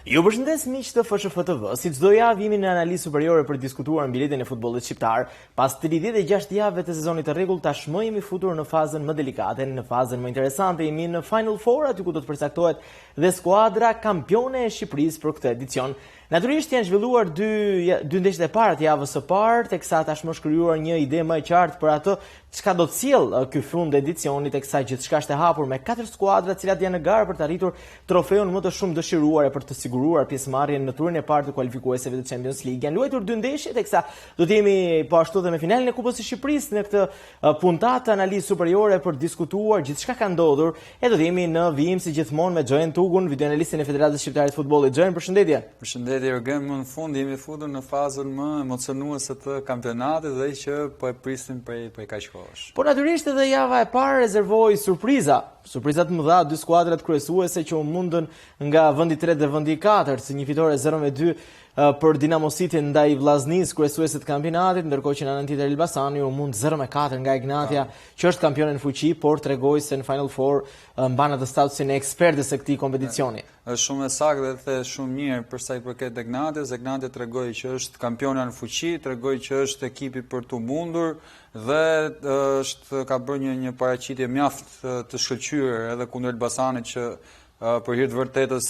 Ju përshëndes miq të FSHF TV. Si çdo javë jemi në analizë superiore për të diskutuar mbijetën e futbollit shqiptar. Pas 36 javëve të sezonit të rregullt, tashmë jemi futur në fazën më delikate, në fazën më interesante. Jemi në Final Four, aty ku do të përcaktohet dhe skuadra kampione e Shqipërisë për këtë edicion. Natyrisht janë zhvilluar dy ndeshjet e para të javës së parë, teksa tashmë është krijuar një ide më e qartë për atë çka do të sjellë ky fund edicionit, teksa gjithçka është e hapur me 4 skuadra të cilat janë në garë për të arritur trofeun më të shumë dëshiruar e për të siguruar pjesëmarrjen në turin e parë të kualifikueseve të Champions League. Janë luajtur 2 ndeshje, teksa do të jemi po ashtu edhe me finalen e Kupës së Shqipërisë në këtë puntatë analizë superiore për të diskutuar gjithçka ka ndodhur e do të jemi në vijim si gjithmonë me Xhoen Tugun, videoanalistin e Federatës Shqiptare të Futbollit. Xhoen, përshëndetje. Përshëndetje Jurgen, më në fund jemi futur në fazën më emocionuese të kampionatit dhe që po e prisnim prej kaq kohësh. Po natyrisht edhe java e parë rezervoi surpriza të mëdha, 2 skuadrat kryesuese që u mundën nga vendi 3 dhe vendi 4, si një fitore 0-2 për Dinamo City ndaj Vllaznis, kryesuese të kampionatit, ndërkohë që në anën tjetër Elbasani u mund 0-4 nga Ignatia, që është kampione në fuqi, por tregoi se në Final Four mban atë statusin e ekspertës së këtij kompeticioni. Është shumë e saktë dhe the shumë mirë për sa i përket Ignatis. Ignatia tregoi që është kampiona në fuqi, tregoi që është ekipi për tu mundur dhe ka bërë një paraqitje mjaft të shkëlqyer edhe kundër Elbasanit që për hir të vërtetës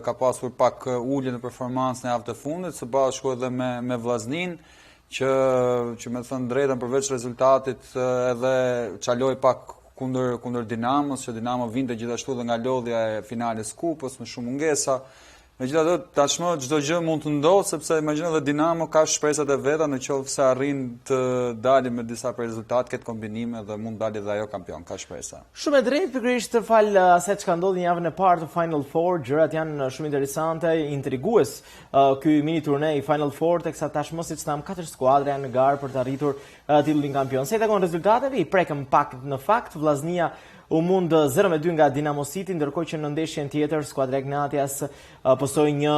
ka pasur pak ulje në performancën e javës së fundit, së bashku edhe me Vllaznin, që me thënë drejtën përveç rezultatit edhe çaloi pak kundër Dinamos, që Dinamo vinte gjithashtu dhe nga lodhja e finales kupës me shumë mungesa. Megjithatë, tashmë çdo gjë mund të ndodhë, sepse imagjino edhe Dinamo ka shpresat e veta në qoftë se arrin të dalë me disa rezultate, këtë kombinime dhe mund dalë edhe ajo kampion, ka shpresa. Shumë e drejtë, pikërisht fal asaj çka ndodhi në javën e parë të Final Four, gjërat janë shumë interesante, intrigues ky mini turnej Final Four, teksa tashmë siç tham 4 skuadra janë në garë për të arritur titullin kampion. Se i takon rezultateve, i prekëm pak në fakt, Vllaznia u mund 0-2 nga Dinamo City, ndërkohë që në ndeshjen tjetër skuadra Ignatias postoi një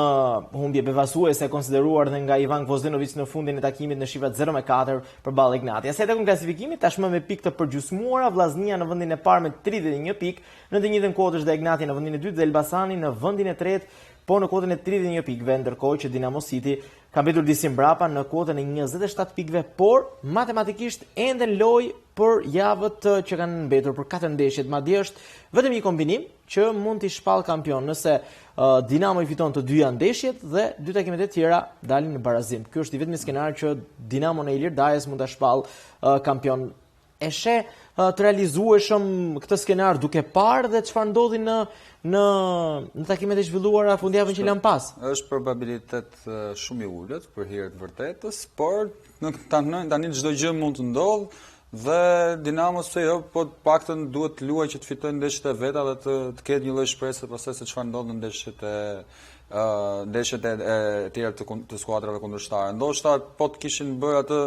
humbje befasuese konsideruar dhe nga Ivan Gvozdenovic në fundin e takimit në shifrat 0-4 përballë Ignatias. Sa i takon klasifikimit, tashmë me pikë të përgjysmuara, Vllaznia në vendin e parë me 31 pikë, në të njëjtën kohë është dhe Ignatia në vendin e dytë dhe Elbasani në vendin e tretë, po në kotën e 31 pikëve, ndërkohë që Dinamo City ka mbetur disi mbrapa në kotën e 27 pikëve, por matematikisht ende loj për javët që kanë mbetur për 4 ndeshjet. Madje është vetëm një kombinim që mund t'i shpall kampion nëse Dinamo i fiton të dyja ndeshjet dhe 2 takimet e tjera dalin në barazim. Ky është i vetmi skenar që Dinamo në Ilir Dajes mund ta shpall kampion. E sheh të realizueshëm këtë skenar duke parë dhe çfarë ndodhi në takimet e zhvilluara fundjavën që lan pas. Është probabilitet shumë i ulët për hir të vërtetës, por tani çdo gjë mund të ndodhë dhe Dinamo pse jo, po të paktën duhet të luajë që të fitojë ndeshjet e veta dhe të ketë një lloj shpresë pastaj se çfarë ndodh në ndeshjet e tjera të skuadrave kundërshtare. Ndoshta po të kishin bërë atë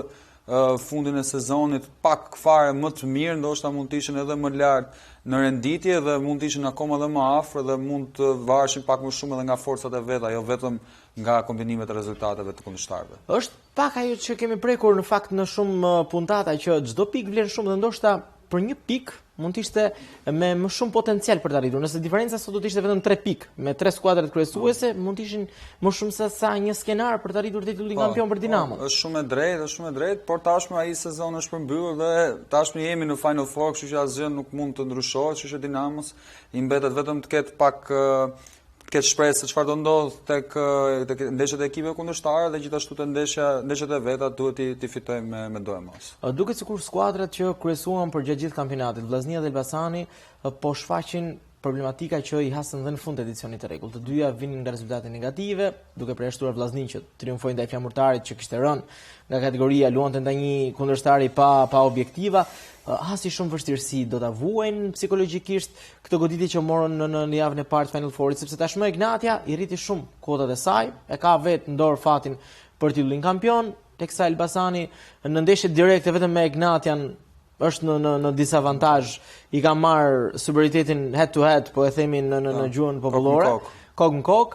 fundin e sezonit pak fare më të mirë, ndoshta mund të ishin edhe më lart në renditje dhe mund të ishin akoma edhe më afër dhe mund të vareshin pak më shumë edhe nga forcat e veta, jo vetëm nga kombinimet e rezultateve të kundërshtarëve. Është pak ajo që kemi prekur në fakt në shumë puntata, që çdo pikë vlen shumë dhe ndoshta për një pikë mund të ishte me më shumë potencial për të arritur. Nëse diferenca sot do të ishte vetëm 3 pikë, me 3 skuadrat kryesuese, mund të ishin më shumë se sa një skenar për të arritur titullin kampion për Dinamo. Është shumë e drejtë, por tashmë ai sezon është përmbyllur dhe tashmë jemi në Final Four, kështu që asgjë nuk mund të ndryshohet, kështu që Dinamos i mbetet vetëm të ketë pak këtë shpresë se çfarë do ndodh tek ndeshjet e ekipeve kundërshtare dhe gjithashtu te ndeshjet e veta duhet t'i fitojmë me dorë mos. Duket sikur skuadrat që kryesuan për gjatë gjithë kampionatit, Vllaznia dhe Elbasani, po shfaqin problematika që i hasën dhe në fund të edicionit të rregullt. Të dyja vinin nga rezultate negative, duke përjashtuar Vllaznin që triumfoi ndaj Flamurtarit që kishte rënë nga kategoria, luante ndaj një kundërshtari pa objektiva. Hasi shumë vështirësi do ta vuajnë psikologjikisht këtë goditje që morën në javën e parë të Final Fourit, sepse tashmë Ignatia i rriti shumë kotat e saj, e ka vetë në dorë fatin për titullin kampion, teksa Elbasani në ndeshjet direkte vetëm me Ignatian është në disavantazh, i ka marrë superioritetin head to head, po e themi në gjuhën popullore, kokë në kokë.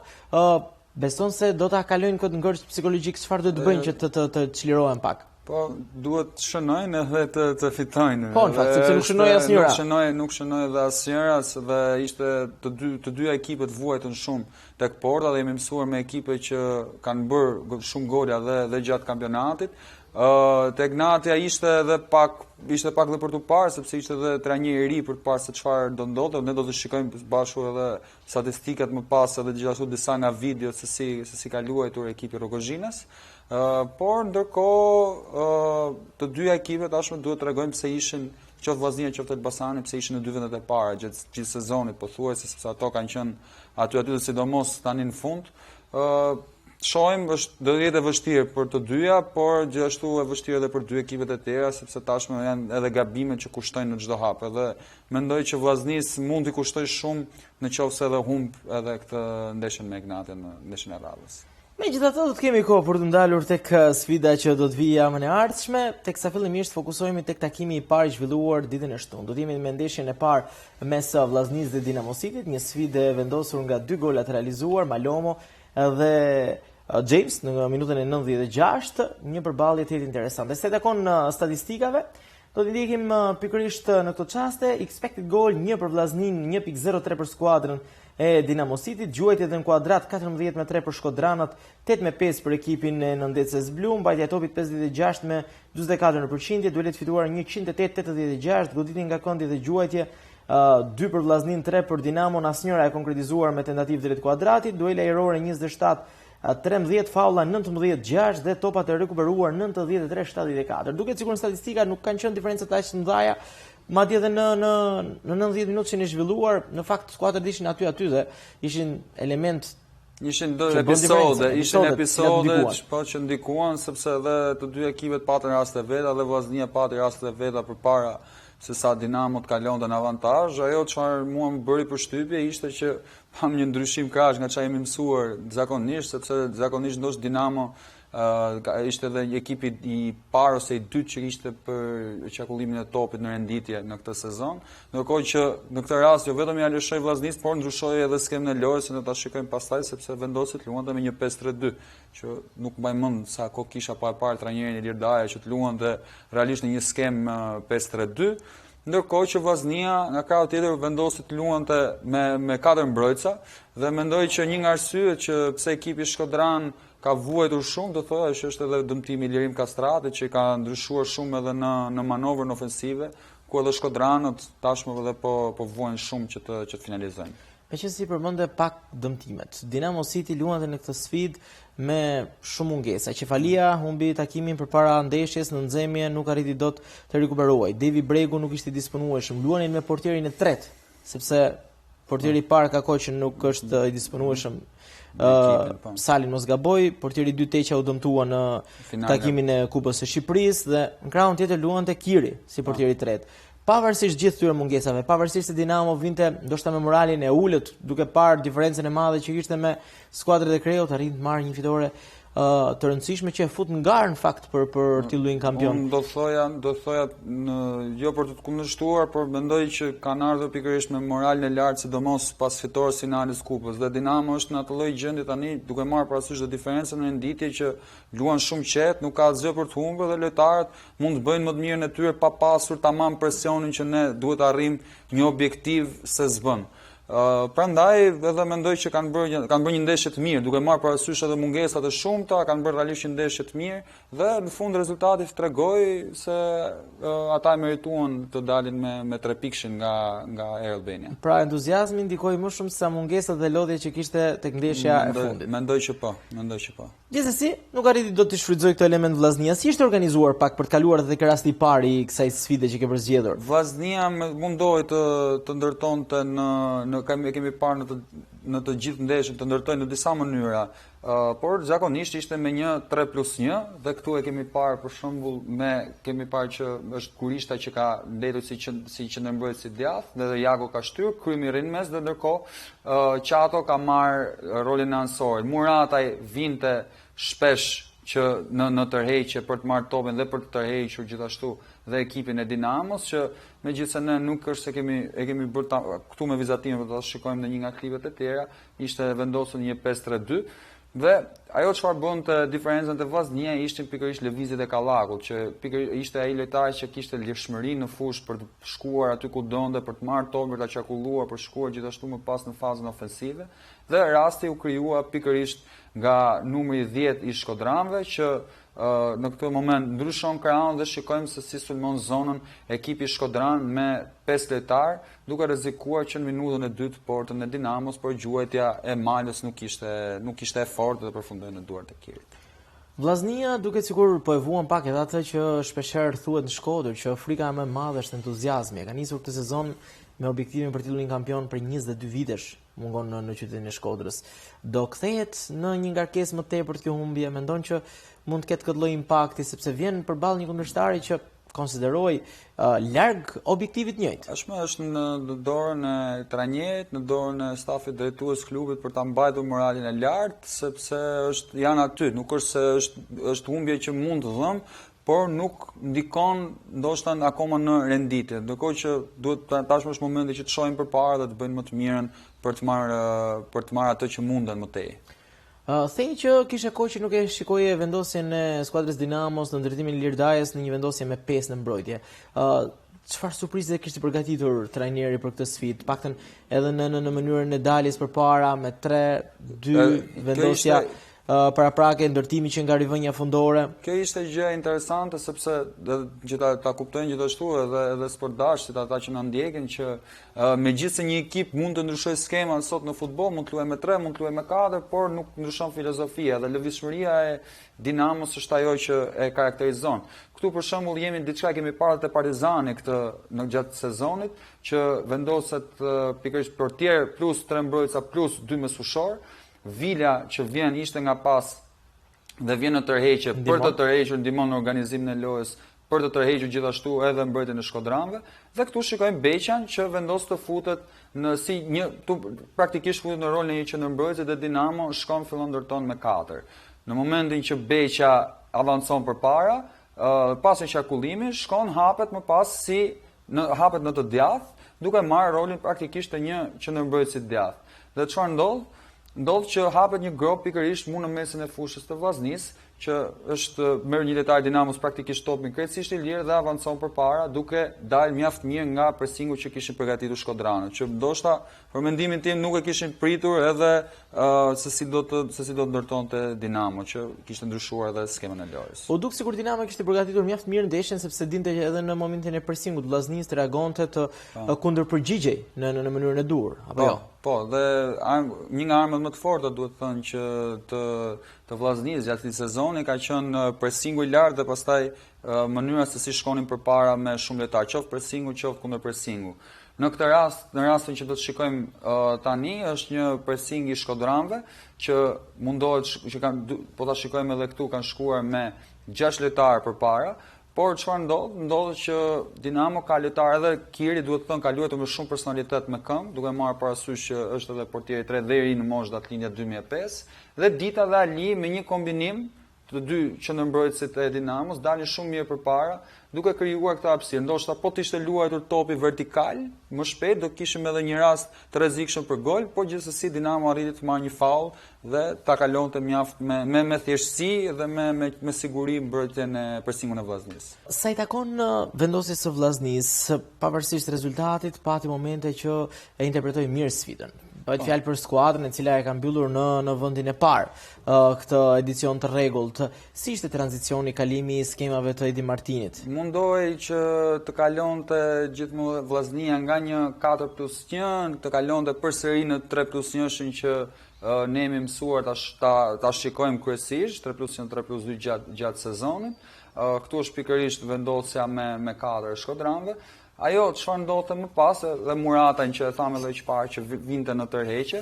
Beson se do ta kalojnë këtë ngërç psikologjik, çfarë do të bëjnë që të çlirohen pak? Po, duhet të shënojnë edhe të fitojnë. Po, në fakt, sepse nuk shënoi asnjëra. Nuk shënoi edhe asnjëra, dhe ishte të dyja ekipet vuajtën shumë tek porta dhe jemi mësuar me ekipe që kanë bërë shumë gola dhe gjatë kampionatit. Tek Natia ishte pak dhe për të parë, sepse ishte edhe trajner i ri për të parë se çfarë do ndodhte. Ne do të shikojmë bashku edhe statistikat më pas edhe gjithashtu disa nga videot se si ka luajtur ekipi Rogozhinës. Por ndërkohë të dyja ekipet tashmë duhet të tregojmë pse ishin qoftë Vllaznia qoftë Elbasani, pse ishin në dy vendet e para gjithë sezonit pothuajse, sepse ato kanë qenë aty sidomos tani në fund. Shohim do të jetë vështirë për të dyja, por gjithashtu e vështirë edhe për dy ekipet e tjera, sepse tashmë janë edhe gabimet që kushtojnë në çdo hap. Edhe mendoj që Vllaznis mund t'i kushtoj shumë nëse edhe humb edhe këtë ndeshjen me Ignatin në ndeshjen e radhës. Megjithatë, do të kemi kohë për të ndalur tek sfida që do të vijë javën e ardhshme, teksa fillimisht fokusohemi tek takimi i parë i zhvilluar ditën e shtunë. Do të jemi me ndeshjen e parë mes Vllaznisë dhe Dinamo Cityt, një sfidë e vendosur nga dy gola të realizuar, Malomo dhe James në minutën e 96, një përballje të interesante. Se takon statistikave, do të ndjekim pikërisht në këtë çaste, expected goal 1 për Vllaznin, 1.03 për skuadrën e Dinamo City, gjuajtjet në kuadrat 14-3 për shkodranët, 8-5 për ekipin e nëndecës blu, mbajtja e topit 56 me 44%, duelet fituar 108-86, goditin nga këndi dhe gjuajtje 2 për Vllaznin, 3 për Dinamo, asnjëra e konkretizuar me tentativë drejt kuadratit, duela ajrore 27-13, faula 19-6 dhe topat e rekuperuar 93-74. Duket sikur në statistika nuk kanë qenë diferencat aq të mëdha, madje edhe në 90 minutë që në zhvilluar, në fakt skuadrat ishin aty dhe ishin element ishin episode që ndikuan, sepse edhe të dy ekipet patën raste veta dhe Vllaznia pati raste veta përpara se sa Dinamo të kalonte në avantazh. Ajo çfarë mua më bëri përshtypje ishte që pam një ndryshim krahas nga çfarë jemi mësuar zakonisht, sepse zakonisht ndoshta Dinamo ishte edhe ekipi i parë ose i dytë që ishte për qarkullimin e topit në renditje në këtë sezon. Ndërkohë që në këtë rast jo vetëm ja lëshoi Vllaznis, por ndryshoi edhe skemën e lojës, që do ta shikojmë pastaj, sepse vendosi të luante me një 5-3-2, që nuk mbaj mend sa kohë kisha parë trajnerin Ilir Daja që të luante realisht në një skemë 5-3-2. Ndërkohë që Vllaznia nga krau tjetër vendosi të luante me 4 mbrojtësa dhe mendoj që një nga arsyet që pse ekipi Shkodran ka vuajtur shumë, do thoya që është edhe dëmtimi i Lirim Kastrati, që ka ndryshuar shumë edhe në manovrën ofensive, ku edhe Shkodranët tashmë edhe po vuajnë shumë që të finalizojnë. Meqenëse si përmendë pak dëmtimet, Dinamo City luante në këtë sfidë me shumë mungesa. Qefalia humbi takimin përpara ndeshjes, në nxemje nuk arriti dot të rikuperuaj. Devi Bregu nuk ishte i disponueshëm. Luanin me portierin e tretë, sepse portieri i parë ka kohë që nuk është i disponueshëm. Salin mos gaboj, portieri i dytë Teqa u dëmtua në takimin e Kupës së Shqipërisë dhe në krahun tjetër luante Kiri si portieri i tretë. Pavarësisht gjithë këtyre mungesave, pavarësisht se Dinamo vinte ndoshta me moralin e ulët, duke parë diferencën e madhe që kishte me skuadrat e Kreut, arrit të marrë një fitore të rëndësishme që e fut në garë në fakt për të luajtur kampion. Unë do thoja jo për të kundërshtuar, por mendoj që kanë ardhur pikërisht me moralin e lartë, sidomos pas fitores finales Kupës. Dhe Dinamo është në atë lloj gjendje tani, duke marrë parasysh diferencën në renditje që luan shumë qetë, nuk ka asgjë për të humbur dhe lojtarët mund të bëjnë më të mirën e tyre pa pasur tamam presionin që ne duhet të arrijmë një objektiv se s'bën. Prandaj edhe mendoj që kanë bërë një ndeshje të mirë, duke marrë parasysh edhe mungesat e shumta, kanë bërë realisht një ndeshje të mirë dhe në fund rezultati tregoi se ata merituan të dalin me 3 pikë nga Air Albania. Pra entuziazmi ndikoi më shumë se mungesat dhe lodhja që kishte tek ndeshja e fundit. Mendoj që po. Gjithsesi, nuk arriti dot të shfrytëzoj këtë element Vllaznia. Si ishte organizuar pak për të kaluar edhe tek rasti i parë i kësaj sfide që ke përzgjedhur? Vllaznia mundohej të ndërtonte kemi parë në të gjithë ndeshjet të ndërtojnë në disa mënyra, por zakonisht ishte me një 3+1 dhe këtu e kemi parë për shembull kemi parë që është Kurishta që ka mbledhur si qendërmbrojtës i djathtë dhe Jago ka shtyr, Krymi rrin mes dhe ndërkohë Qato ka marrë rolin e ansorit. Murataj vinte shpesh që në tërheqje për të marrë topin dhe për të tërhequr gjithashtu dhe ekipin e Dinamos, që megjithëse ne nuk është se e kemi bërë këtu me vizatimin, por ta shikojmë në një nga klipet e tjera, ishte vendosur një 5-3-2. Dhe ajo çfarë bënte diferencën te Vllaznia ishin pikërisht lëvizjet e Kallakut, që ishte ai lojtar që kishte lirshmëri në fushë për të shkuar aty ku donte, për të marrë topin, për ta çakulluar, për shkuar gjithashtu më pas në fazën ofensive. Dhe rasti u krijua pikërisht nga numri 10 i Shkodranëve që në këtë moment ndryshon krahun dhe shikojmë se si sulmon zonën ekipi Shkodran me 5 lojtar, duke rrezikuar që në minutën e dytë portën e Dinamos, por gjuajtja e Malës nuk ishte e fortë dhe përfundoi në duart e Kirit. Vllaznia duket sikur po e vuan pak edhe atë që shpeshherë thuhet në Shkodër, që frika më e madhe është entuziazmi. Ka nisur këtë sezon me objektivin për titullin kampion për 22 vitesh, mungon në qytetin e Shkodrës. Do kthehet në një ngarkesë më tepër kjo humbje, mendon që mund të ketë këtë lloj impakti sepse vjen përballë një kundërshtari që konsideroj larg objektivit njëjtë. Është në dorën e trajnerit, në dorën e stafit drejtues klubit për ta mbajtur moralin e lartë, sepse janë aty, nuk është se është humbje që mund të dhëm, por nuk ndikon ndoshta akoma në renditje. Ndërkohë që duhet tashmë është momenti që të shohim përpara dhe të bëjnë më të mirën për të marrë atë që munden më tej. Thej që kishe kohë që nuk e shikoje vendosjen e skuadrës Dinamos në ndërtimin Lirdajës në një vendosje me 5 në mbrojtje. Çfarë surprize kishte përgatitur trajneri për këtë sfidë? Paktën edhe në mënyrën e daljes përpara me 3-2 vendosja paraprake ndërtimi që nga rivënja fundore. Kjo ishte gjë interesante sepse që ta kuptojnë gjithashtu edhe sportdashtit, ata që na ndjekin, që megjithëse një ekip mund të ndryshojë skeman sot në futboll, mund të luajë me 3, mund të luajë me 4, por nuk ndryshon filozofia dhe lëvizshmëria e Dinamos është ajo që e karakterizon. Këtu për shembull kemi parë te Partizani në gjatë sezonit që vendoset pikërisht portier plus 3 mbrojtësa plus 2 mësueshor. Vila që vjen ishte nga pas dhe vjen në tërheqje, për të tërhequr ndihmon në organizimin e lojës, për të tërhequr gjithashtu edhe mbrojtjen e Shkodranëve. Dhe këtu shikojmë Beqan që vendos të futet praktikisht futet në rolin e një qendërmbrojtësi dhe Dinamo fillon ndërton me 4. Në momentin që Beqa avancon përpara, pas qarkullimit shkon hapet më pas hapet në të djathtë, duke marrë rolin praktikisht të një qendërmbrojtësi të djathtë. Dhe çfarë ndodh? Ndodh që hapet një grop pikërisht në mesin e fushës të Vllaznisë, që merr një lojtar Dinamos praktikisht topin krejtësisht i lirë dhe avancon përpara, duke dalë mjaft mirë nga presingu që kishin përgatitur Shkodranët, që ndoshta për mendimin tim nuk e kishin pritur edhe se si do të ndërtonte Dinamo, që kishte ndryshuar edhe skemën e lojës. U duk sikur Dinamo kishte përgatitur mjaft mirë ndeshjen sepse dinte që edhe në momentin e presingut Vllaznisë reagonte të kundërpërgjigjej në mënyrën e dur, apo jo? Po, dhe një nga armët më të forta duhet thënë që të Vllaznisë gjatë këtij sezoni ka qenë presingu i lartë dhe pastaj mënyra se si shkonin përpara me shumë lojtar, qoftë presingu, qoftë kundër presingu. Në këtë rast, në rastin që do të shikojmë tani, është një pressing i Shkodranëve që mundohet po ta shikojmë edhe këtu kanë shkuar me 6 lojtarë përpara. Por çfarë ndodh që Dinamo ka lojtarë edhe Kiri duhet të thënë ka luajtur me shumë personalitet me këmbë, duke marrë parasysh që është edhe portieri 3 dhe i ri në moshë datlinja 2005, dhe Dita dhe Ali me një kombinim të dy qendërmbrojtësit e Dinamos dalin shumë mirë përpara, duke krijuar këtë hapësirë. Ndoshta po të ishte luajtur topi vertikal, më shpejt do kishim edhe një rast të rrezikshëm për gol, por gjithsesi Dinamo arriti të marrë një faull dhe ta kalonte mjaft me thjeshtësi dhe me siguri mbrojtjen e presingun e Vllaznisë. Sa i takon vendosjes së Vllaznisë, pavarësisht rezultatit, pati momente që e interpretoi mirë sfidën. Bëhet fjalë për skuadrën e cila e ka mbyllur në vendin e parë këtë edicion të rregullt. Si ishte tranzicioni, kalimi i skemave të Edi Martinit? Mundohej që të kalonte gjithmonë Vllaznia nga një 4+1, të kalonte përsëri në 3+1 që ne jemi mësuar ta shikojmë kryesisht 3+1, 3+2 gjatë sezonit. Këtu është pikërisht vendosja me 4 Shkodranëve. Ajo çfarë ndodhte më pas dhe Muratajn që e thamë edhe që parë që vinte në tërheqje,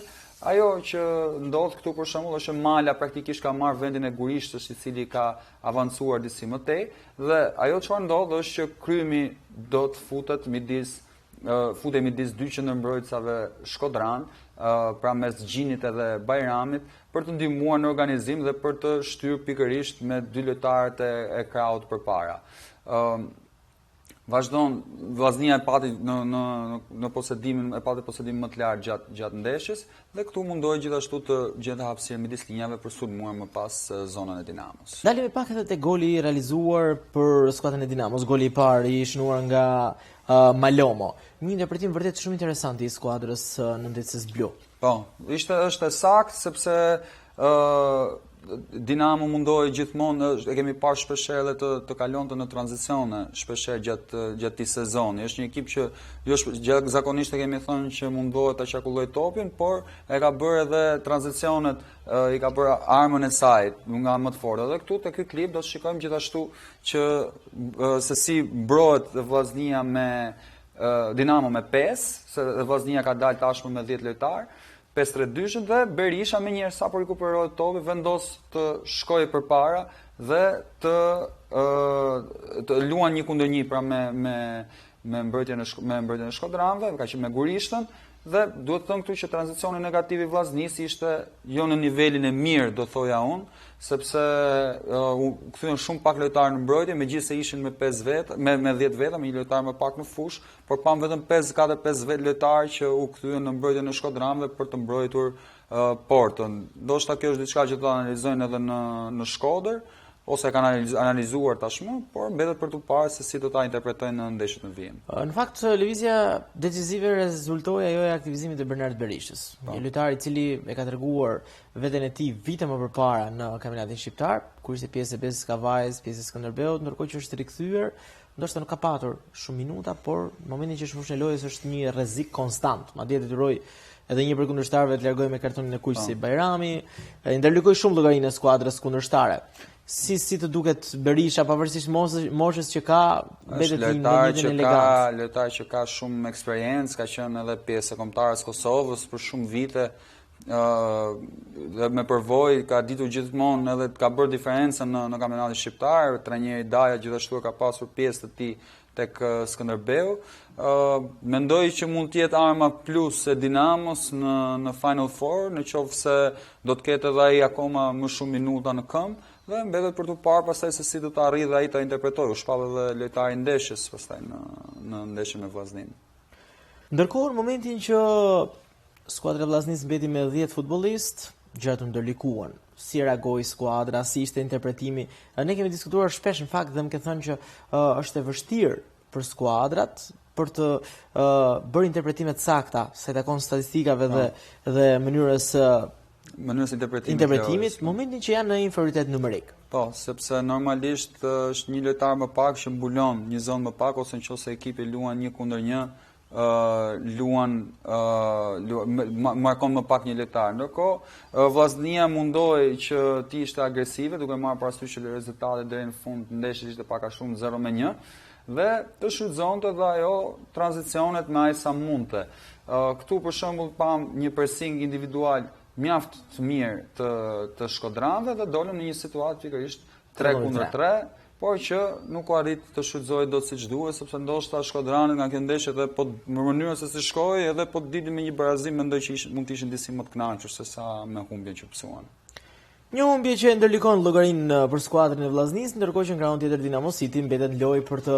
ajo që ndodh këtu për shembull është Mala praktikisht ka marrë vendin e Gurishtës, i cili ka avancuar disi më tej, dhe ajo çfarë ndodh është që krymi do të futet midis dy qendërmbrojtësave Shkodran, pra mes Gjinit edhe Bajramit, për të ndihmuar në organizim dhe për të shtyrë pikërisht me dy lojtarët e krahut përpara. Vazhdon, Vllaznia e pati në posedimin, e pati posedimin më të lartë gjatë ndeshjes dhe këtu mundoi gjithashtu të gjetë hapësirë midis linjave për sulmuar më pas zonën e Dinamos. Dalim pak edhe te goli i realizuar për skuadrën e Dinamos, goli i parë i shënuar nga Malomo. Një interpretim vërtet shumë interesant i skuadrës nëntëses blu. Po, është sakt sepse Dinamo mundoi gjithmonë, e kemi parë shpeshherë edhe të kalonte në tranzicione shpeshherë gjatë këtij sezoni. Është një ekip që zakonisht e kemi thënë që mundohet ta çakulloj topin, por e ka bërë edhe tranzicionet, i ka bërë armën e saj nga më të fortë. Dhe këtu te ky klip do të shikojmë gjithashtu që se si mbrohet Vllaznia me Dinamo me 5, se Vllaznia ka dalë tashmë me 10 lojtar. 5-3-2 dhe Berisha me njerë sa po rikuperohet topi vendos të shkojë përpara dhe të luan 1-1 pra me mbrojtjen e shkodranëve, ka qenë me Gurishtën dhe duhet të them këtu që tranzicioni negativ i Vllaznisë ishte jo në nivelin e mirë, do thoja unë, sepse u kthyen shumë pak lojtarë në mbrojtje, megjithëse ishin me 5 veta, me 10 veta, me një lojtar më pak në fushë, por pam vetëm 5 vetë lojtarë që u kthyen në mbrojtjen e shkodranëve për të mbrojtur portën. Ndoshta kjo është diçka që do ta analizojnë edhe në Shkodër, ose e kanë analizuar tashmë, por mbetet për të parë se si do ta interpretojnë në ndeshjet në vijim. Në fakt, lëvizja decisive rezultoi ajo e aktivizimit të Bernard Berishës, një lojtar i cili e ka treguar veten e tij vite më përpara në kampionatin shqiptar, kur ishte pjesë e Bezës Kavajës, pjesë e Skënderbeut, ndërkohë që është rikthyer, ndoshta nuk ka patur shumë minuta, por në momentin që është fushën e lojës është një rrezik konstant. Madje detyroi edhe një për kundërshtarëve të largohej me kartonin e kuq si Bajrami, ndërlykoi shumë llogarinë e skuadrës kundërshtar. Si të duket Berisha, pavarësisht moshës që ka, mbetet një ndjenjë elegant. Lojtar që ka shumë eksperiencë, ka qenë edhe pjesë e kombëtarës Kosovës për shumë vite, dhe me përvojë ka ditur gjithmonë edhe ka bërë diferencën në kampionatin shqiptar. Trajneri Daja gjithashtu ka pasur pjesë të tij tek Skënderbeu. Mendoj që mund të jetë arma plus e Dinamos në Final Four, në qoftë se do të ketë edhe ai akoma më shumë minuta në këmbë. Dhe mbetet për të parë pastaj se si do të arrijë ai ta interpretojë. U shpall edhe lojtari i ndeshjes pastaj në ndeshjen me Vllaznin. Ndërkohë, në momentin që skuadra e Vllaznisë mbeti me 10 futbollistë, gjërat u ndërlikuan. Si reagoi skuadra, si ishte interpretimi? Ne kemi diskutuar shpesh në fakt dhe më ke thënë që është e vështirë për skuadrat për të bërë interpretime të sakta, sa i takon statistikave dhe mënyrës interpretimit, momentin që janë në inferioritet numerik. Po, sepse normalisht është një lojtar më pak që mbulon një zonë më pak, ose nëse ekipi luan 1-1, markon më pak një lojtar. Ndërkohë, Vllaznia mundoi që të ishte agresive, duke marrë parasysh që rezultati deri në fund të ndeshjes ishte pak a shumë 0-1, dhe të shfrytëzonte dhe ajo tranzicionet me aq sa mundte. Këtu për shembull pam një pressing individual mjaft të mirë të shkodranëve dhe dolën në një situatë pikërisht 3-3, por që nuk u arrit të shfrytëzohej dot siç duhet, sepse ndoshta shkodranët nga kjo ndeshje edhe po në mënyrën se si shkoi, edhe po dilin me një barazim, mendoj që mund të ishin disi më të kënaqur se sa me humbjen që psuan. Një humbje që ndërlikon llogarinë për skuadrën e Vllaznisë, ndërkohë që në krahun tjetër Dinamo City mbetet lojë për të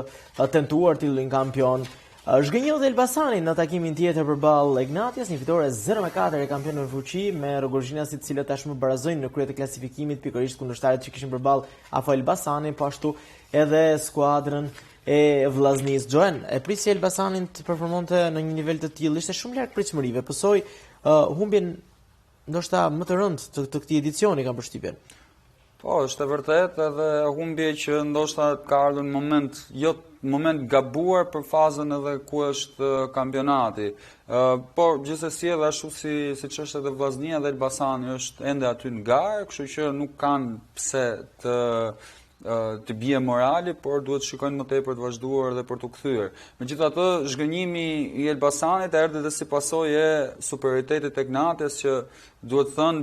tentuar titullin kampion. Zhgënjeu Elbasani në takimin tjetër përballë Ignatias, një fitore 0-4 e kampionëve fuqi me Rogozhinasit, të cilët tashmë barazojnë në krye të klasifikimit pikërisht kundërshtarët që kishin përballë apo Elbasani, po ashtu edhe skuadrën e Vllaznisë. Joen, e prisje Elbasanin të performonte në një nivel të tillë, ishte shumë larg pritshmërive. Pësoi humbjen ndoshta më të rëndë të këtij edicioni, kam përshtypjen. Po, është e vërtet edhe humbje që ndoshta ka ardhur në moment gabuar për fazën edhe ku është kampionati. Por gjithsesi edhe ashtu siç është edhe Vllaznia dhe Elbasani është ende aty në garë, kështu që nuk kanë pse të bie morali, por duhet shikojnë më tepër të vazhduar dhe për të kthyer. Megjithatë, zhgënjimi i Elbasanit erdhi edhe si pasojë e superioritetit tek Ignatias, që duhet thënë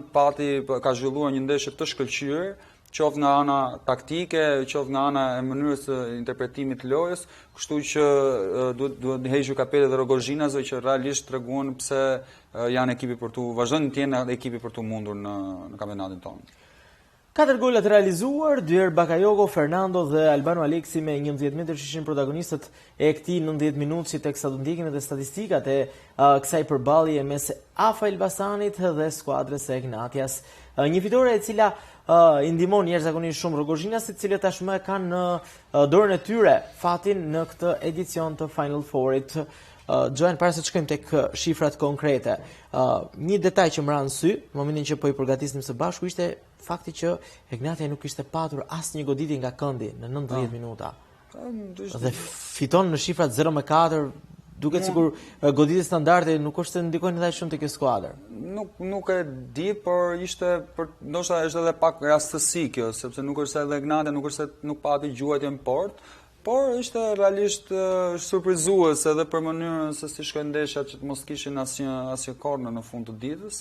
ka zhvilluar një ndeshje të shkëlqyer, qoftë nga ana taktike, qoftë nga ana e mënyrës së interpretimit të lojës, kështu që duhet hequr kapetet e Rogozhinasve që realisht treguan pse janë ekipi për tu vazhdojnë të jenë ekipi për tu mundur në kampionatin tonë. 4 golat realizuar, dyer Bakayoko, Fernando dhe Albano Aleksi me 11 metër ishin protagonistët e këtij 90 minutit, teksa do ndjekim edhe statistikat e kësaj përballje mes Afa Elbasanit dhe skuadrës e Ignatias. Një fitore e cila i ndihmon jashtëzakonisht shumë Rogozhinasit, të cilët tashmë kanë në dorën e tyre fatin në këtë edicion të Final Fourit. Gjohen, para se të shkojmë tek shifrat konkrete, një detaj që më ranë sy, në momentin që po i përgatisnim së bashku, ishte fakti që Ignatia nuk ishte patur asnjë goditje nga këndi në 90 minuta. Dhe fiton në shifrat 0-4, duket sikur goditje standarde nuk është se ndikojnë edhe shumë te kjo skuadër. Nuk e di, por ishte ndoshta është edhe pak rastësi kjo, sepse nuk është se edhe Ignatia nuk është se nuk pati gjuajtje në port. Por ishte realisht surprizues edhe për mënyrën se si shkoi ndeshja, që të mos kishin asnjë korner në fund të ditës.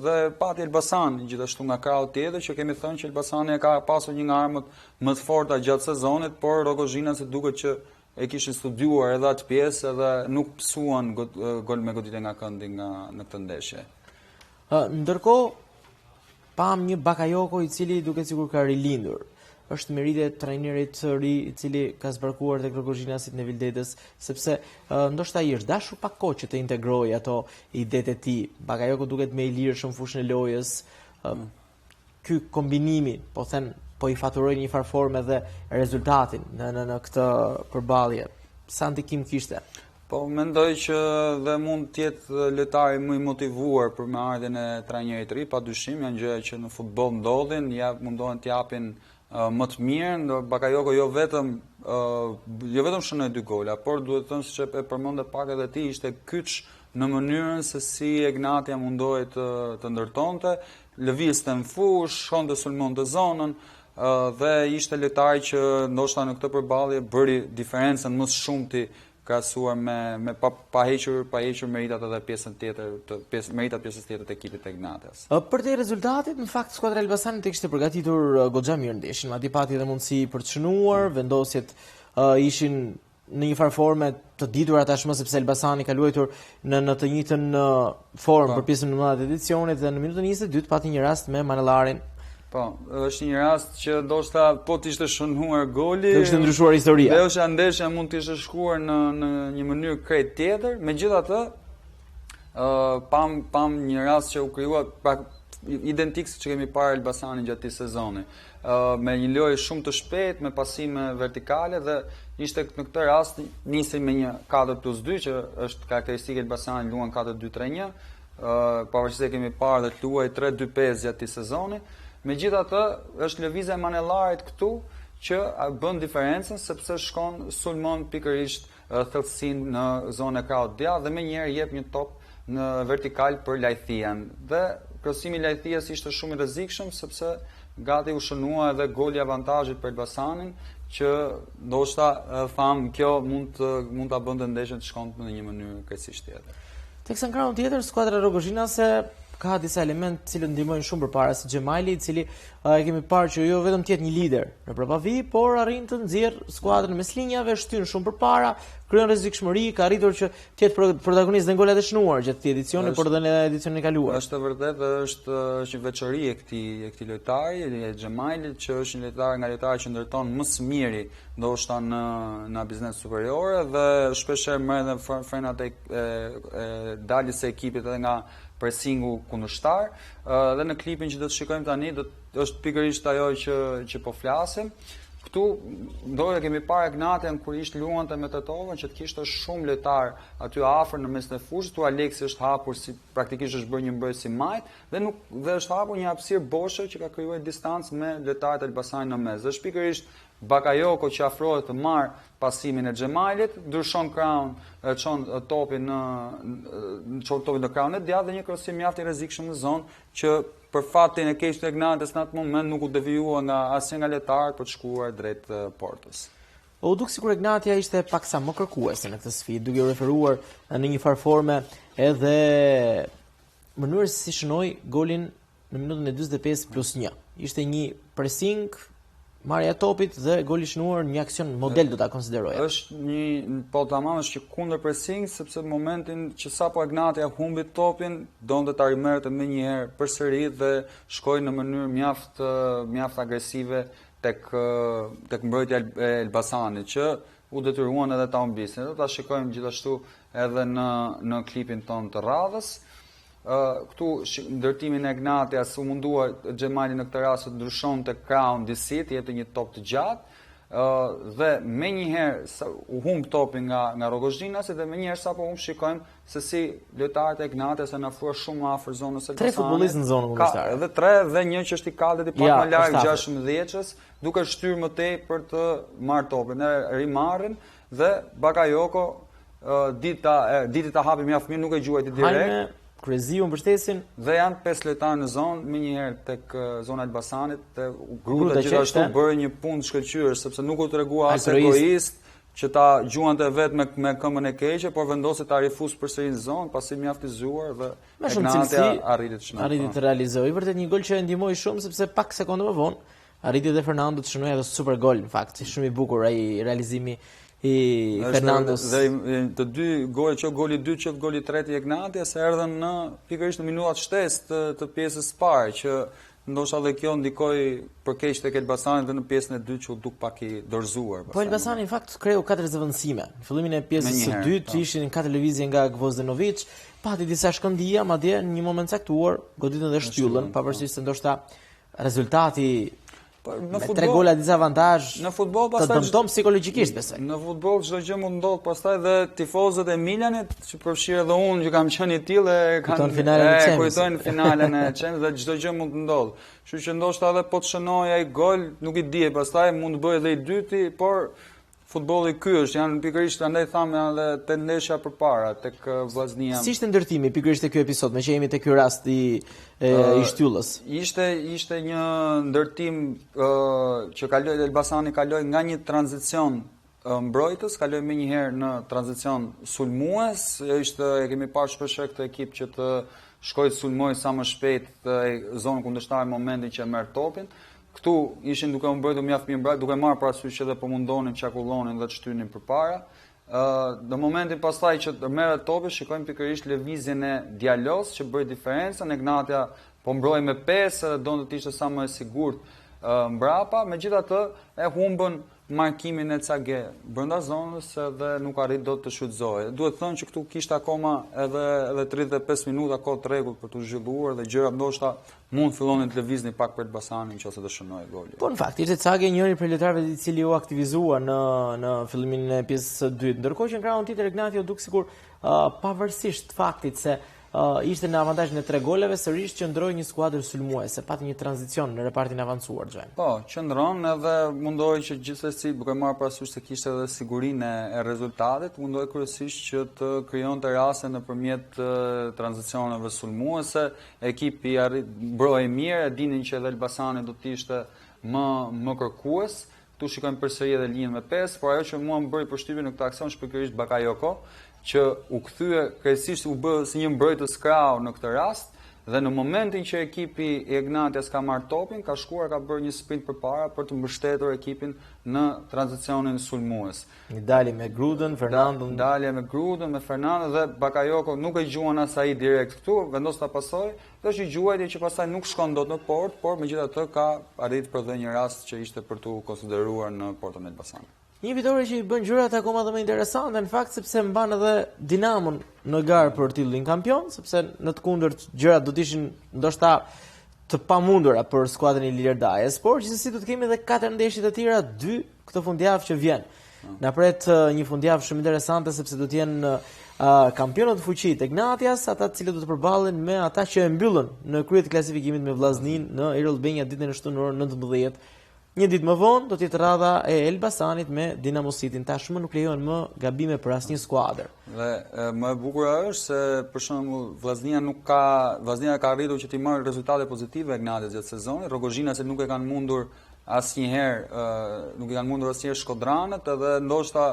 Dhe pati Elbasani gjithashtu nga krau tjetër, që kemi thënë që Elbasani ka pasur një nga armët më të forta gjatë sezonit, por Rogozhinasit duket që e kishin studiuar edhe atë pjesë edhe nuk psuan gol me goditje nga këndi në këtë ndeshje. Ndërkohë pam një Bakayoko i cili duket sikur ka rilindur. Është meritje e trajnerit të ri i cili ka zbarkuar tek Rogozhinasit në Vildetës, sepse ndoshta i është dashur pak kohë që të integrojë ato idetë e tij. Bakayoko duket më i lirshëm fushën e lojës. Ky kombinimi, po i faturoi një farë forme dhe rezultatin në këtë përballje. Sa ndikim kishte? Po mendoj që dhe mund të jetë lojtari më i motivuar për me ardhen e trajnerit të ri, padyshim, janë gjëra që në futboll ndodhin, mundohen të japin më të mirë. Bakayoko jo vetëm shënoi 2 gola, por duhet të thënë se e përmendë pak edhe ti, ishte kyç në mënyrën se si Ignatia mundohej të ndërtonte, lëvizte në fushë, shkonte sulmonte zonën, dhe ishte lojtari që ndoshta në këtë përballje bëri diferencën më së shumti krahasuar me pa hequr meritat edhe pjesën tjetër, meritat pjesës tjetër të ekipit të Ignatias. Për te rezultatit, në fakt skuadra e Elbasanit e kishte përgatitur goxha mirë ndeshin, madje pati edhe mundësi për të shënuar, vendosjet ishin në një farë forme të ditura tashmë, sepse Elbasani ka luajtur në të njëjtën formë për pjesën e 19 edicionit dhe në minutën 22 pati një rast me Manellarin. Po, është një rast që ndoshta po të ishte shënuar goli, do ishte ndryshuar historia. Dhe ndeshja mund të ishte shkuar në një mënyrë krejt tjetër. Megjithatë, pam një rast që u krijua identik siç kemi parë Elbasanin gjatë këtij sezoni. Me një lojë shumë të shpejtë, me pasime vertikale dhe ishte në këtë rast nisi me një 4+2 që është karakteristike e Elbasanit, luan 4-2-3-1. Pavarësisht se kemi parë dhe të luajë 3-2-5 gjatë këtij sezoni. Megjithatë, është lëvizja e Manellarit këtu që bën diferencën, sepse shkon sulmon pikërisht thellësinë në zonën e kraut djathtë dhe menjëherë jep një top në vertikal për Lajthian. Dhe krosimi i Lajthias ishte shumë i rrezikshëm, sepse gati u shënua edhe goli avantazhit për Elbasanin, që ndoshta tham kjo mund ta bënte ndeshjen të shkonte në një mënyrë krejtësisht tjetër. Teksa në krahun tjetër, skuadra Rogozhinase ka disa elementë të cilët ndihmojnë shumë përpara, si Xhemaili, i cili e kemi parë që jo vetëm të jetë një lider në përpavi, por arrin të nxjerr skuadrën mes linjave, shtyn shumë përpara, krijon rrezikshmëri, ka arritur që të jetë protagonist në golat e shënuar gjatë këtij edicioni, por edhe në edicionin e kaluar. Është vërtet dhe është një veçori e këtij lojtari, e Xhemailit, që është një lojtar nga lojtarët që ndërton më së miri ndoshta në biznes superiore dhe shpeshherë merr edhe frenat e daljes së ekipit edhe nga pressingu kundërshtar, dhe në klipin që do të shikojmë tani është pikërisht ajo që po flasim. Këtu ndoshta kemi parë Ignatian kur ishte luante me Tetovën, që të kishte shumë lojtar aty afër në mes të fushës. Tu Aleksi është hapur, si praktikisht është bërë një mbrojtës si majt, dhe është hapur një hapësirë boshe që ka krijuar distancë me lojtarët e Elbasanit në mes. Dhe është pikërisht Bakayoko që afrohet të marr pasimin e Xhemailit, ndryshon krahun, çon topin në krahun e djathtë dhe një krosim mjaft i rrezikshëm në zonë që për fatin e keq të Ignatias në atë moment nuk u devijua nga asnjë nga lojtarët për të shkuar drejt portës. U duk sikur Ignatia ishte paksa më kërkuese në këtë sfidë, duke u referuar në një farë forme edhe mënyrës si shënoi golin në minutën e 45+1. Ishte një pressing marrja e topit dhe goli i shënuar një aksion model do ta konsideroja. Është po tamam është që kundër pressing sepse momentin që sapo Ignatia humbi topin, donte ta rimerrte më një herë përsëri dhe shkoi në mënyrë mjaft agresive tek mbrojtja e Elbasanit që u detyruan edhe ta humbisin. Do ta shikojmë gjithashtu edhe në klipin ton të radhës. Këtu ndërtimin e Ignatias u mundua Xhemali në këtë rast të ndryshonte krahun disi, të jepte një top të gjatë dhe menjëherë u humb topi nga Rogozhinasi dhe menjëherë sapo shikojmë se si lojtarët e Ignatias janë afruar shumë më afër zonës së Elbasanit. 3 futbollistë në zonën kundërshtare. Edhe 3 dhe një që është i kaldët i pak më larg 16-ës, duke shtyrë më tej për të marrë topin. E rimarrin dhe Bakayoko diti ta hapi mjaft mirë, nuk e gjuajti direkt. Kryeziu mbështesin dhe janë 5 lojtarë në zonë, më njëherë tek zona e Elbasanit, dhe Gruta gjithashtu bëri një punë shkëlqyer sepse nuk u tregua as egoist që ta gjuante vetë me këmbën e keqe, por vendosi ta rifuzë përsëri në zonë, pasi mjaft i zgjuar dhe Ignatia arriti të realizojë. Vërtet një gol që e ndihmoi shumë sepse pak sekonda më vonë arriti edhe Fernando të shënojë edhe super gol, në fakt, shumë i bukur ai realizimi i Fernandos. Dhe të dy golet, që goli 2 që goli 3 i Ignatias erdhën pikërisht në minutat shtesë të pjesës së parë, që ndoshta edhe kjo ndikoi për keq tek Elbasani dhe në pjesën e dytë që u duk pak i dorëzuar. Po Elbasani në fakt kreu 4 zëvendësime. Në fillimin e pjesës së dytë ishin 4 lëvizje nga Gvozdenovic, pati disa shkëndija, madje në një moment caktuar goditën dhe shtyllën, pavarësisht se ndoshta rezultati me 3 gola dizavantazh në futboll pastaj të dëmton psikologjikisht besoj. Në futboll çdo gjë mund ndodh, pastaj dhe tifozët e Milanit, që përfshirë edhe unë që kam qenë i tillë, kujtojnë finalen e Champions dhe çdo gjë mund të ndodh. Kështu që ndoshta edhe po të shënoi ai gol, nuk i di, pastaj mund të bëjë edhe i dyti, por futbolli ky është, janë pikërisht andaj thamë edhe te ndeshja përpara tek Vllaznia. Si ishte ndërtimi pikërisht te ky episod, me që jemi te ky rast i shtyllës? Ishte një ndërtim që Elbasani kaloi nga një tranzicion mbrojtës, kaloi më njëherë në tranzicion sulmues. E kemi parë shpesh këtë ekip që të shkojë të sulmojë sa më shpejt zonën kundërshtare në momentin që merr topin. Këtu ishin duke u mbrojtur mjaft mirë mbrojtë, duke marrë parasysh edhe po mundonin, çakullonin dhe të shtynin përpara. Në momentin pastaj që merret topi, shikojmë pikërisht lëvizjen e Djalos që bëri diferencën. Ignatia po mbroi me 5 dhe donte të ishte sa më e sigurt mbrapa, megjithatë e humbën markimin e Cage brenda zonës dhe nuk arrit dot të shfrytëzohej. Duhet thënë që këtu kishte akoma edhe 35 minuta kohë të rregullt për të zhvilluar dhe gjërat ndoshta mund fillonin të lëviznin pak për Elbasanin nëse të shënoi goli. Po në fakt ishte Cage njëri prej lojtarëve i cili u aktivizua në fillimin e pjesës së dytë, ndërkohë që në krahun tjetër Ignatio duk sikur pavarësisht faktit se ishte në avantazhin e 3 goleve, sërish qëndroi një skuadër sulmuese, pati një tranzicion në repartin avancuar Xhem. Po, qëndron edhe mundoi që gjithsesi, duke marrë parasysh se kishte edhe sigurinë e rezultatit, mundoi kryesisht që të krijonte raste nëpërmjet tranzicioneve sulmuese. Ekipi mbroi mirë, e dinin që edhe Elbasani do të ishte më kërkues. Ktu shikojmë përsëri edhe linjën me 5, por ajo që mua më bëri përshtypje në këtë aksion shpikërisht Bakayoko, që u kthye krejtësisht u bë si një mbrojtës krau në këtë rast dhe në momentin që ekipi i Ignatias ka marrë topin, ka shkuar, ka bërë një sprint përpara për të mbështetur ekipin në tranzicionin sulmues. Një dalje me Gruden, Fernando, me Fernando dhe Bakayoko nuk e gjuan as ai direkt këtu, vendos ta pasojë, dhe është i gjuajtje që pastaj nuk shkon dot në port, por megjithatë ka arritur për dhe një rast që ishte për tu konsideruar në portën e Elbasanit. Një vitore që i bën gjërat akoma dhe më interesante në fakt sepse mban edhe Dinamon në garë për titullin kampion, sepse në të kundërt gjërat do të ishin ndoshta të pamundura për skuadrën e Ilierdajës, por gjithsesi do të kemi edhe 4 ndeshje të tjera, 2 këtë fundjavë që vjen. Na pret një fundjavë shumë interesante sepse do të jenë kampionët fuqit Ignatias, ata të cilët do të përballen me ata që e mbyllën në krye të klasifikimit me Vllaznin në Erol Benja ditën e shtunë orën 19. Një ditë më vonë do të jetë radha e Elbasanit me Dinamo City. Tashmë nuk lejohen më gabime për asnjë skuadër. Dhe më e bukur është se për shembull Vllaznia ka arritur që të marrë rezultate pozitive Ignatias gjatë sezonit. Rogozhinasi nuk e kanë mundur asnjëherë Shkodranët, edhe ndoshta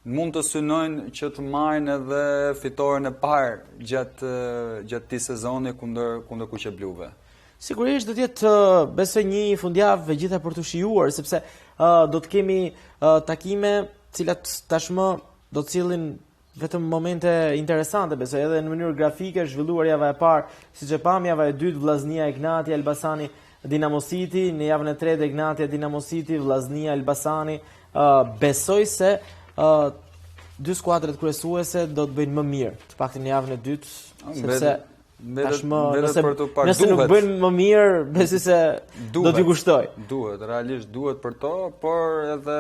mund të synojnë që të marrin edhe fitoren e parë gjatë këtij sezoni kundër kuqebluve. Sigurisht do të jetë besoj një fundjavë e gjitha për të shijuar, sepse do të kemi takime, cilat tashmë do të cilin vetëm momente interesante, besoj edhe në mënyrë grafike, zhvilluar java e parë, siç e pam java e dytë Vllaznia Egnatia Elbasani Dinamo City, në javën e tretë Egnatia Dinamo City, Vllaznia Elbasani. Besoj se dy skuadrat kryesuese do të bëjnë më mirë, të paktën në javën e dytë, sepse tashmë nëse nuk bëjnë më mirë, besoj se do t'i kushtoj. Realisht duhet për to, por edhe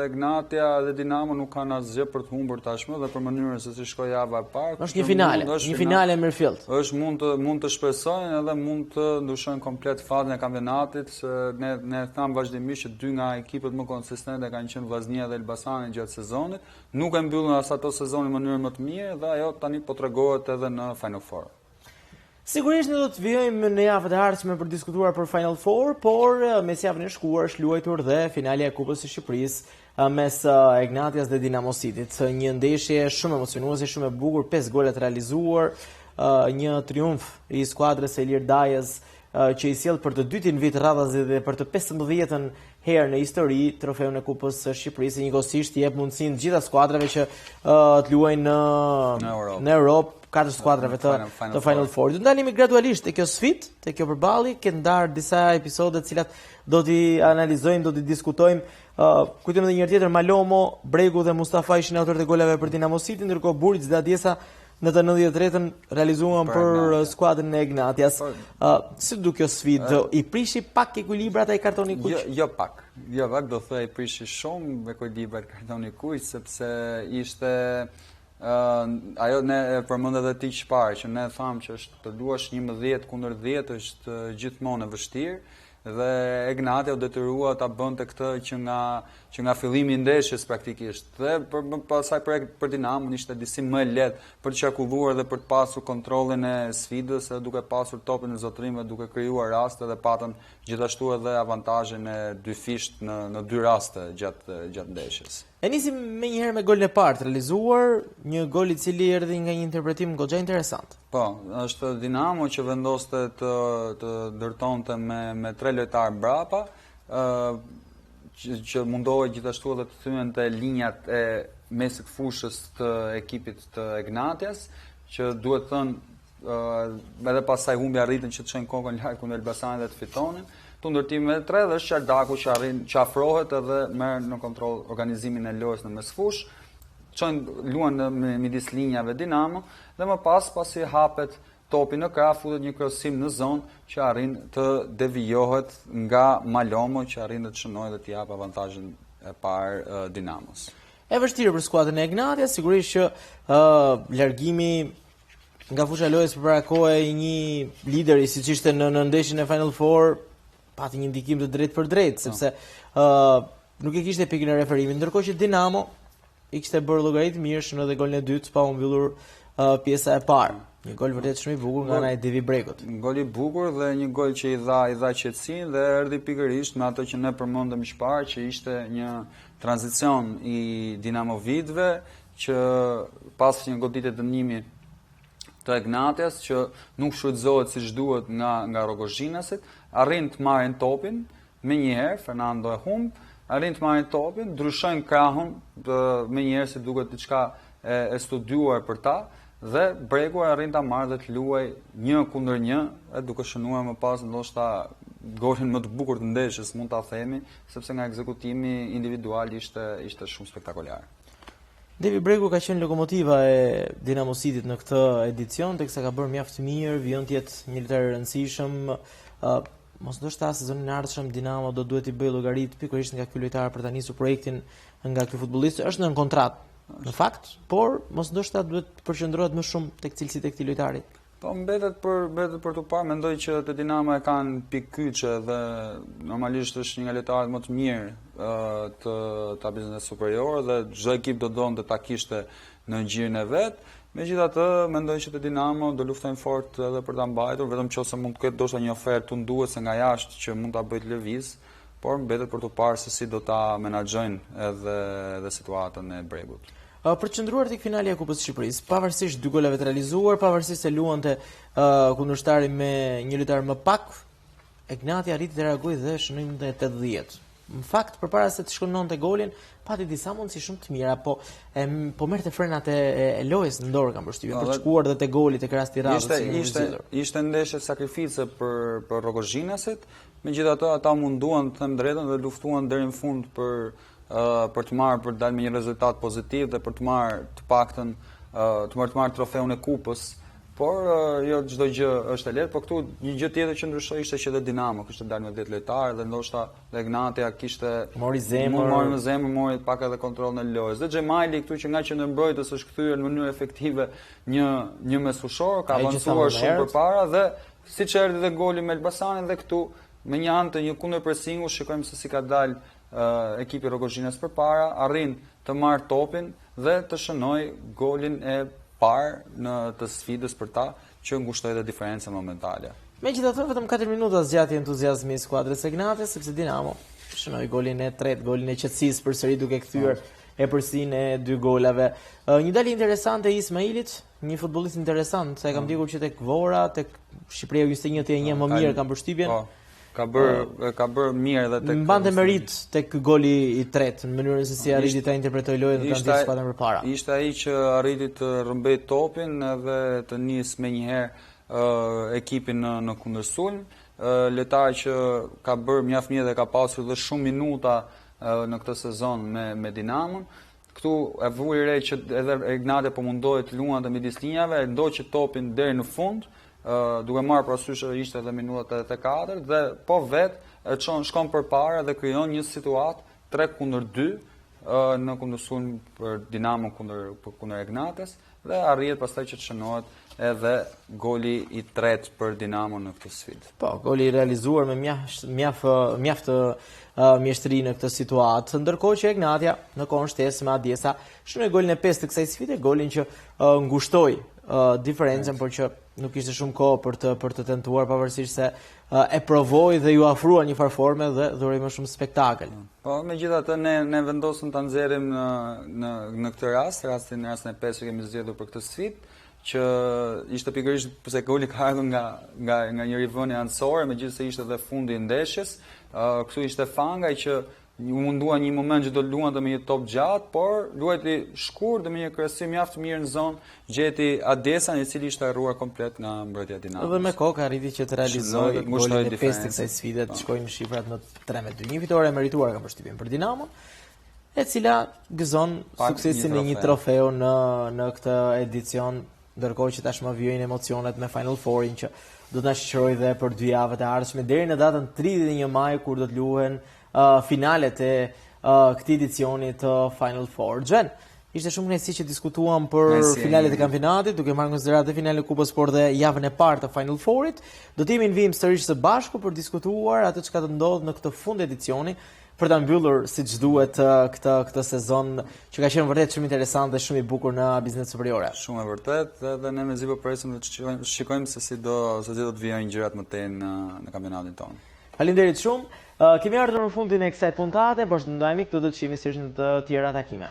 Egnatia dhe Dinamo nuk kanë asgjë për të humbur tashmë dhe për mënyrën se si shkoi java e parë. Është një finale e mirëfillt. Është mund të shpresojnë edhe mund të ndryshojnë komplet fatin e kampionatit, se ne tham vazhdimisht që dy nga ekipet më konsistente kanë qenë Vllaznia dhe Elbasani gjatë sezonit, nuk e mbyllën as ato sezonin në mënyrë më të mirë dhe ajo tani po tregohet edhe në Final Four. Sigurisht ne do të vijojmë në javët e ardhshme për diskutuar për Final Four, por mes javën e shkuar është luajtur dhe finalja e Kupës së Shqipërisë mes Egnatias dhe Dinamo City-t. Një ndeshje shumë emocionuese, shumë e bukur, 5 golet realizuar, një triumf i skuadrës së Ilir Dajës që i sjell për të dytin vit radhazi dhe për të 15-ën herë në histori trofeun e Kupës së Shqipërisë, njëkohësisht i jep mundësinë të gjitha skuadrave që të luajnë në Europë. 4 skuadrave të Final Four. Do ndalemi gradualisht te kjo sfidë, te kjo përballje, ke ndarë disa episode të cilat do t'i analizojmë, do t'i diskutojmë. Kujtojmë edhe një herë tjetër, Malomo, Bregu dhe Mustafa ishin autorët e golave për Dinamo City, ndërkohë Buric dhe Adjesa në të 93-ën realizuan për skuadrën e Egnatias. Si do kjo sfidë? I prishi pak ekuilibrat ai kartoni kuq? Jo pak. Jo pak, do thoj i prishi shumë ekuilibrat kartoni kuq, sepse ishte ajo ne përmend edhe ti çfarë që ne thamë që është të luash 11 kundër 10 është gjithmonë e vështirë dhe Egnatia u detyrua ta bënte këtë që nga fillimi i ndeshjes praktikisht. Dhe pastaj për Dinamo ishte disi më e lehtë për të qarkulluar dhe për të pasur kontrollin e sfidës, duke pasur topin në zotërim dhe duke krijuar raste dhe patën gjithashtu edhe avantazhin e dyfisht në 2 raste gjatë ndeshjes. E nisim me njëherë me golin e parë realizuar, një gol i cili erdhi nga një interpretim goxha interesant. Po, është Dinamo që vendoste të ndërtonte me 3 lojtarë mbrapa, që mundohej gjithashtu edhe të thyente linjat e mesit fushës të ekipit të Egnatias, që duhet thënë edhe pasaj humbi arritën që të çojnë kokën lart kundër Elbasanit dhe të fitonin. Të ndërtimi e 3 dhe është Qardaku që afrohet edhe merr në kontroll organizimin e lojës në mesfush, luan në midis linjave Dinamo dhe më pasi hapet topi në krah, futet një krosim në zonë që arrin të devijohet nga Malomo, që arrin të çnojë dhe të jap avantazhin e parë Dinamos. E vështirë për skuadrën e Egnatias, sigurisht që largimi nga fusha e lojës përpara kohë një lideri siç ishte në ndeshjen e Final Four pati një ndikim të drejtë për drejtë, sepse nuk e kishte pikën e referimit, ndërkohë që Dinamo i kishte bërë llogaritë mirë edhe golin e dytë pa u mbyllur pjesa e parë. Një gol vërtet shumë i bukur nga ana e Devi Bregut. Një gol i bukur dhe një gol që i dha qetësinë dhe erdhi pikërisht me ato që ne përmendëm më parë, që ishte një tranzicion i Dinamovitëve që pas një goditje dënimi të Egnatias që nuk shfrytëzohet siç duhet nga Rogozhinasit, arrin të marrin topin menjëherë, Fernando e humb, arrin të marrin topin, ndryshojnë krahun menjëherë se duket diçka e studiuar për ta, dhe Bregu arrin ta marrë dhe të luaj 1 kundër 1, duke shënuar më pas ndoshta golin më të bukur të ndeshjes, mund ta themi, sepse nga ekzekutimi individual ishte shumë spektakolar. Devi Bregu ka qenë lokomotiva e Dinamo City-t në këtë edicion, teksa ka bërë mjaft mirë, vjen të jetë një lojtar i rëndësishëm. Mos ndoshta sezonin e ardhshëm Dinamo do duhet i bëjë llogaritë pikërisht nga ky lojtar për ta nisur projektin nga ky futbollist. Është në kontratë në fakt, por mos ndoshta duhet të përqendrohet më shumë tek cilësitë e këtij lojtari. Po mbetet për të parë, mendoj që te Dinamo e kanë pikë kyçe dhe normalisht është një nga lojtarët më të mirë të tabelës superiore dhe çdo ekip do donte ta kishte në gjirin e vet. Megjithatë, mendoj që te Dinamo do luftojnë fort edhe për ta mbajtur, vetëm nëse mund të ketë ndoshta një ofertë tunduese nga jashtë që mund ta bëjë lëviz, por mbetet për të parë se si do ta menaxhojnë edhe situatën e Bregut. Përqendruar tek finalja e Kupës së Shqipërisë, pavarësisht 2 golave të realizuar, pavarësisht se luante kundërshtari me një lojtar më pak, Egnati arriti të reagojë dhe shënoi në 80. Në fakt, përpara se të shkënonte golin, pati disa mundësi shumë të mira, po merrte frenat e lojës në dorë, kam përshtypjen, për të shkuar dhe te goli tek rasti radhës. Ishte ndeshje sakrifice për Rogozhinasit, megjithatë ata munduan të them drejtën dhe luftuan deri në fund për të dalë me një rezultat pozitiv dhe për të marrë të paktën të marrë trofeun e kupës. Por jo çdo gjë është e lehtë, por këtu një gjë tjetër që ndryshoi ishte që dhe Dinamo kishte dalë me 10 lojtarë dhe ndoshta dhe Ignatia kishte mori zemër, mori pak edhe kontroll në lojë. Dhe Xhemaili këtu që nga qendërmbrojtës është kthyer në mënyrë efektive një mesfushor, ka avancuar shumë përpara dhe siç erdhi dhe goli me Elbasanin dhe këtu me një anë të një kundërpressingu shikojmë se si ka dalë ekipi Rogozhinas përpara, arrin të marrë topin dhe të shënoi golin e parë në të sfidës për ta që ngushtoi dhe diferencën momentale. Megjithatë, vetëm 4 minuta zgjati entuziazmi i skuadrës së Ignates, sepse Dinamo shënoi golin e tretë, golin e qetësisë përsëri duke kthyer epërsinë e 2 golave. Një dalje interesante e Ismailit, një futbollist interesant, sa e kam ndjekur që tek Vora, tek Shqipëria 21 e një më mirë kam përshtypjen. Ka bërë mirë edhe tek mbante merit tek ky goli i tretë në mënyrën se si arriti ta interpretojë lojën dhe ta ndjej skuadrën përpara. Ishte ai që arriti të rrëmbej topin edhe të nis menjëherë ekipin në kundërsulm. Lojtar që ka bërë mjaft mirë dhe ka pasur dhe shumë minuta në këtë sezon me Dinamon. Këtu e vuri re që edhe Ignatia po mundohej të luante midis linjave, ndoqi topin deri në fund. Duke marrë parasysh ishte edhe minutat 84 dhe po vetë shkon përpara dhe krijon një situatë 3-2 në kundërsulm për Dinamo kundër Ignates dhe arrihet pastaj që të shënohet edhe goli i tretë për Dinamo në këtë sfidë. Po, goli i realizuar me mjaft mjeshtri në këtë situatë, ndërkohë që Ignatia në kohën shtesë me Adjesa shënoi golin e 5 të kësaj sfide, golin që ngushtoi diferencën, por që nuk ishte shumë kohë për të tentuar, pavarësisht se e provoi dhe ju afrua një farforme dhe dhuroi më shumë spektakël. Po, megjithatë ne vendosëm ta nxjerrim në këtë rastin e 5 që kemi zgjedhur për këtë sfidë, që ishte pikërisht pse goli ka ardhur nga një rivënie anësore, megjithëse ishte edhe fundi i ndeshjes. Kështu ishte Fangaj që mundua një moment që do luante me një top gjatë, por luajti shkurt dhe me një kryesim mjaft mirë në zonë, gjeti Adesan, i cili ishte harruar komplet nga mbrojtja Dinamos. Dhe me kokë arriti që të realizojë golin e 5 të kësaj sfide, të shkojnë në shifrat në 3-2. Një fitore e merituar ka përshtypjen për Dinamon, e cila gëzon suksesin e një trofeu në këtë edicion, ndërkohë që tashmë vijojnë emocionet me Final Fourin që do të na shoqërojë dhe për 2 javët e ardhshme deri në datën 31 maj kur do të luhen finalet e këtij edicioni të Final Four. Gjen, ishte shumë kënaqësi që diskutuam për finalet e kampionatit, duke marrë në konsiderat dhe finalin e Kupës, por dhe javën e parë të Final Fourit. Do të jemi në vijim sërish së bashku për diskutuar atë çka do ndodh në këtë fund edicioni, për ta mbyllur siç duhet këtë sezon që ka qenë vërtet shumë interesant dhe shumë i bukur në Biznes Superiore. Shumë e vërtet, dhe ne mezi po presim të shikojmë se si do të vijojnë gjërat më tej në kampionatin tonë. Faleminderit shumë. Kemi ardhur në fundin e kësaj puntate, por ndajemi këtu do të shihemi sërish në të tjera takime.